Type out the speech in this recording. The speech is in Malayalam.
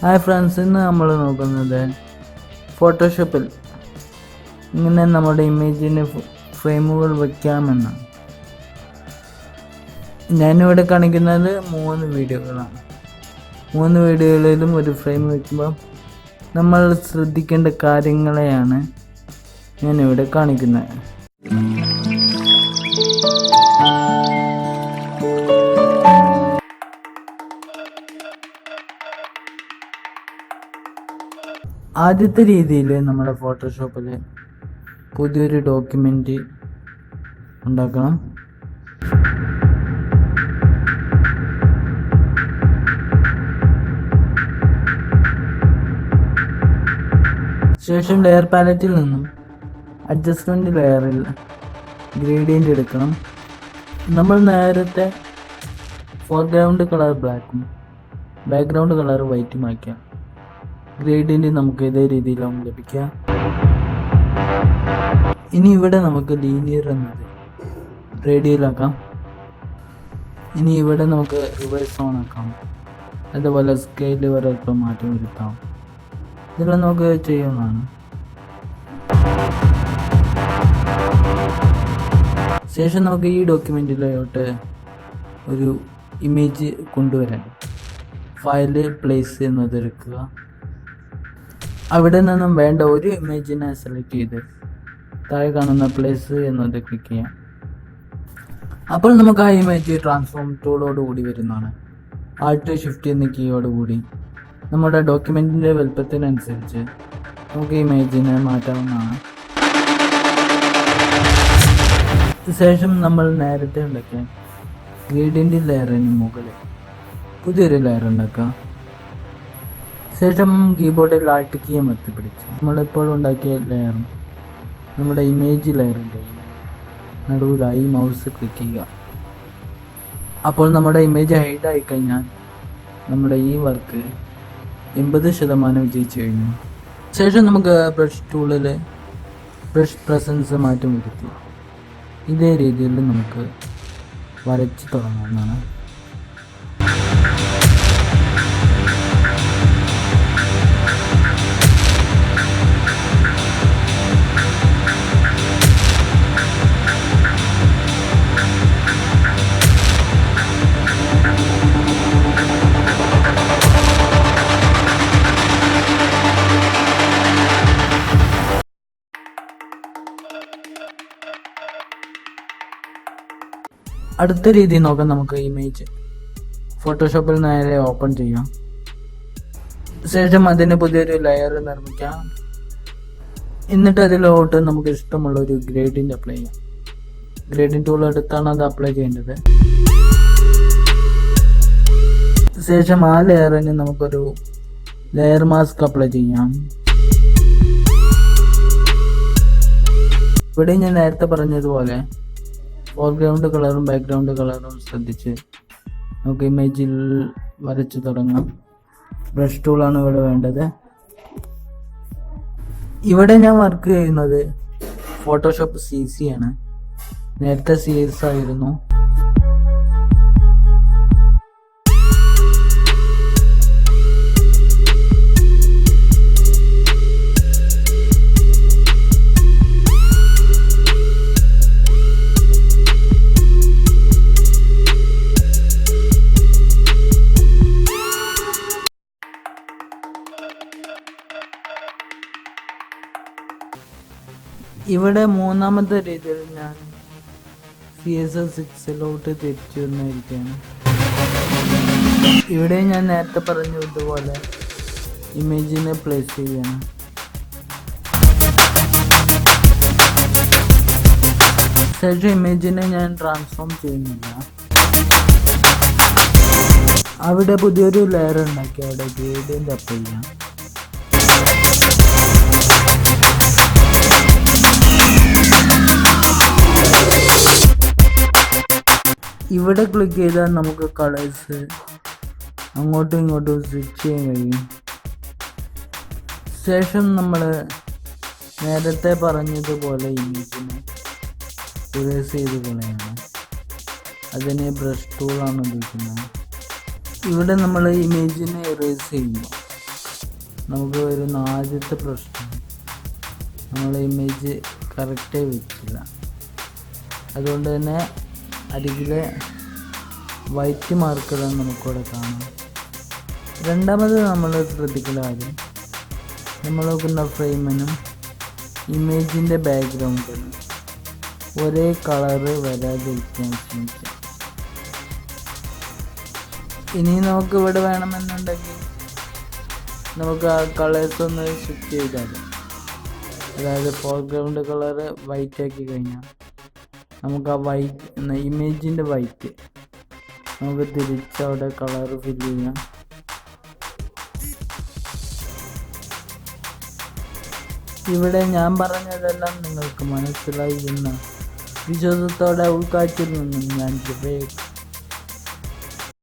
ഹായ് ഫ്രണ്ട്സ്, ഇന്ന് നമ്മൾ നോക്കുന്നത് ഫോട്ടോഷോപ്പിൽ ഇങ്ങനെ നമ്മുടെ ഇമേജിന് ഫ്രെയിമുകൾ വയ്ക്കാമെന്നാണ്. ഞാനിവിടെ കാണിക്കുന്നത് 3 വീഡിയോകളാണ്. 3 വീഡിയോകളിലും ഒരു ഫ്രെയിം വയ്ക്കുമ്പോൾ നമ്മൾ ശ്രദ്ധിക്കേണ്ട കാര്യങ്ങളെയാണ് ഞാനിവിടെ കാണിക്കുന്നത്. ആദ്യത്തെ രീതിയിൽ നമ്മുടെ ഫോട്ടോഷോപ്പിൽ പുതിയൊരു ഡോക്യുമെൻ്റ് ഉണ്ടാക്കണം. ശേഷം ലെയർ പാലറ്റിൽ നിന്നും അഡ്ജസ്റ്റ്മെൻറ്റ് ലെയറിൽ ഗ്രേഡിയൻ്റ് എടുക്കണം. നമ്മൾ നേരത്തെ ഫോർഗ്രൗണ്ട് കളർ ബ്ലാക്കും ബാക്ക്ഗ്രൗണ്ട് കളർ വൈറ്റും ആക്കിയാൽ ഗ്രേഡിയൻ്റ് നമുക്ക് ഇതേ രീതിയിലാവും ലഭിക്കുക. ഇനി ഇവിടെ നമുക്ക് ലീനിയർ എന്നത് റേഡിയലാക്കാം. ഇനി ഇവിടെ നമുക്ക് റിവേഴ്സ് ഓൺ ആക്കാം. അതുപോലെ സ്കെയിൽ വരൊക്കെ മാറ്റം വരുത്താം. ഇതെല്ലാം നമുക്ക് ചെയ്യാവുന്നതാണ്. ശേഷം നമുക്ക് ഈ ഡോക്യുമെൻറ്റിലോട്ട് ഒരു ഇമേജ് കൊണ്ടുവരാൻ ഫയല് പ്ലേസ് എന്നതെടുക്കുക. അവിടെ നിന്നും വേണ്ട ഒരു ഇമേജിനെ സെലക്ട് ചെയ്ത് താഴെ കാണുന്ന പ്ലേസ് എന്നത് ക്ലിക്ക് ചെയ്യാം. അപ്പോൾ നമുക്ക് ആ ഇമേജ് ട്രാൻസ്ഫോം ടൂളോട് കൂടി വരുന്നതാണ്. ആൾട്ട് ഷിഫ്റ്റ് എന്ന കീയോട് കൂടി നമ്മുടെ ഡോക്യുമെൻറ്റിൻ്റെ വലുപ്പത്തിനനുസരിച്ച് നമുക്ക് ഇമേജിനെ മാറ്റാവുന്നതാണ്. ശേഷം നമ്മൾ നേരത്തെ ഉണ്ടാക്കിയ ഗ്രേഡിയൻ്റ് ലെയറിന് മുകളിൽ പുതിയൊരു ലെയർ ഉണ്ടാക്കുക. ശേഷം കീബോർഡിൽ ആൾട്ട് കീ അമർത്തി പിടിച്ച് നമ്മളിപ്പോൾ ഉണ്ടാക്കിയ ലെയറും നമ്മുടെ ഇമേജ് ലെയറിൻ്റെ നടുവിലായി മൗസ് ക്ലിക്ക് ചെയ്യുക. അപ്പോൾ നമ്മുടെ ഇമേജ് ഹൈഡ് ആയി കഴിഞ്ഞാൽ നമ്മുടെ ഈ വർക്ക് 80% വിജയിച്ചു കഴിഞ്ഞു. ശേഷം നമുക്ക് ബ്രഷ് ടൂളിൽ ബ്രഷ് പ്രസൻസ് മാറ്റം വരുത്തി ഇതേ രീതിയിൽ നമുക്ക് വരച്ച് തുടങ്ങാവുന്നതാണ്. അടുത്ത രീതി നോക്കാം. നമുക്ക് ഇമേജ് ഫോട്ടോഷോപ്പിൽ നേരെ ഓപ്പൺ ചെയ്യാം. ശേഷം അതിന് പുതിയൊരു ലെയർ നിർമ്മിക്കാം. എന്നിട്ട് അതിലോട്ട് നമുക്ക് ഇഷ്ടമുള്ള ഒരു ഗ്രേഡിയൻ്റ് അപ്ലൈ ചെയ്യാം. ഗ്രേഡിയൻ്റ് ടൂൾ എടുത്താണ് അത് അപ്ലൈ ചെയ്യേണ്ടത്. ശേഷം ആ ലെയറിന് നമുക്കൊരു ലെയർ മാസ്ക് അപ്ലൈ ചെയ്യാം. ഇവിടെ ഞാൻ നേരത്തെ പറഞ്ഞതുപോലെ ഫോർഗ്രൗണ്ട് കളറും ബാക്ക്ഗ്രൗണ്ട് കളറും ശ്രദ്ധിച്ച് നമുക്ക് ഇമേജിൽ വരച്ചു തുടങ്ങാം. ബ്രഷ് ടൂളാണ് ഇവിടെ വേണ്ടത്. ഇവിടെ ഞാൻ വർക്ക് ചെയ്യുന്നത് ഫോട്ടോഷോപ്പ് CC ആണ്. നേരത്തെ CS ആയിരുന്നു. ഇവിടെ മൂന്നാമത്തെ രീതിയിൽ ഞാൻ CS6 തിരിച്ചു വന്നിരിക്കുകയാണ്. ഇവിടെ ഞാൻ നേരത്തെ പറഞ്ഞതുപോലെ ഇമേജിനെ പ്ലേസ് ചെയ്യണം. ശേഷം ഇമേജിനെ ഞാൻ ട്രാൻസ്ഫോം ചെയ്യുന്നില്ല. അവിടെ പുതിയൊരു ലെയർ ഉണ്ടാക്കി അവിടെ ഗ്രേഡിയൻ്റ് അപ്ലൈ ചെയ്യാം. ഇവിടെ ക്ലിക്ക് ചെയ്താൽ നമുക്ക് കളേഴ്സ് അങ്ങോട്ടും ഇങ്ങോട്ടും സ്വിച്ച് ചെയ്യാൻ കഴിയും. ശേഷം നമ്മൾ നേരത്തെ പറഞ്ഞതുപോലെ ഇമേജിനെ ഇറേസ് ചെയ്ത് കളയാണ്. അതിന് ബ്രഷ് ടൂളാണ് ഉപയോഗിക്കുന്നത്. ഇവിടെ നമ്മൾ ഇമേജിനെ ഇറേസ് ചെയ്യുമ്പോൾ നമുക്ക് വരുന്ന ആദ്യത്തെ പ്രശ്നം, നമ്മൾ ഇമേജ് കറക്റ്റായി വെച്ചില്ല. അതുകൊണ്ട് തന്നെ അരികിലെ വൈറ്റ് മാർക്കുകൾ നമുക്കിവിടെ കാണാം. രണ്ടാമത് നമ്മൾ ശ്രദ്ധിക്കേണ്ട കാര്യം, നമ്മൾ നോക്കുന്ന ഫ്രെയിമിനും ഇമേജിൻ്റെ ബാക്ക്ഗ്രൗണ്ടിനും ഒരേ കളറ് വരാതിരിക്കാൻ ശ്രമിക്കാം. ഇനി നമുക്ക് ഇവിടെ വേണമെന്നുണ്ടെങ്കിൽ നമുക്ക് ആ കളേഴ്സ് ഒന്ന് സ്വിച്ച് ചെയ്താൽ, അതായത് ഫോർഗ്രൗണ്ട് കളറ് വൈറ്റ് ആക്കി കഴിഞ്ഞാൽ നമുക്ക് ആ വൈറ്റ് ഇമേജിൻ്റെ വൈറ്റ് നമുക്ക് തിരിച്ചവിടെ കളർ ഫില്ല് ചെയ്യാം. ഇവിടെ ഞാൻ പറഞ്ഞതെല്ലാം നിങ്ങൾക്ക് മനസ്സിലായി എന്ന വിശ്വാസത്തോടെ ഉൾക്കാഴ്ചയിൽ നിന്നും ഞാൻ